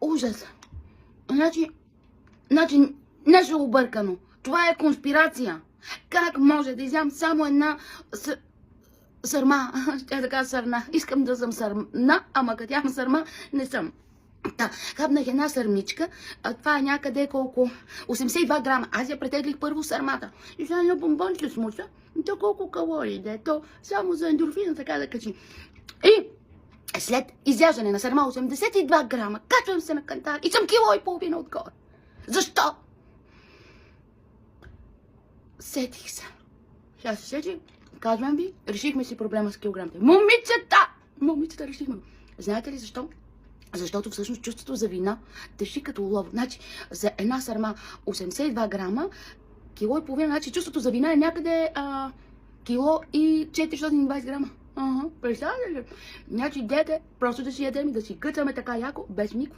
ужас. Значи, нещо объркано. Това е конспирация. Как може да изям само една сърма? Ще да кажа сърна. Искам да съм сърна, ама като ям сърма, не съм. Да, хапнах една сърмичка, а това е някъде колко? 82 грама. Аз я претеглих първо сърмата. И сега едно бомбонче смуса. То колко калории да е? То само за ендорфина така да качи. И след изяждане на сърма 82 грама, качвам се на кантар и съм кило и половина отгоре. Защо? Сетих се. Сега се сетих, казвам ви, решихме си проблема с килограмите. Момичета решихме. Знаете ли защо? Защото всъщност чувството за вина тежи като улов. Значи за една сърма 82 грама, кило и половина, значи чувството за вина е някъде кило и 420 грама. Представете ли? Значи идеята е просто да си ядем и да си къцаме така яко, без никакво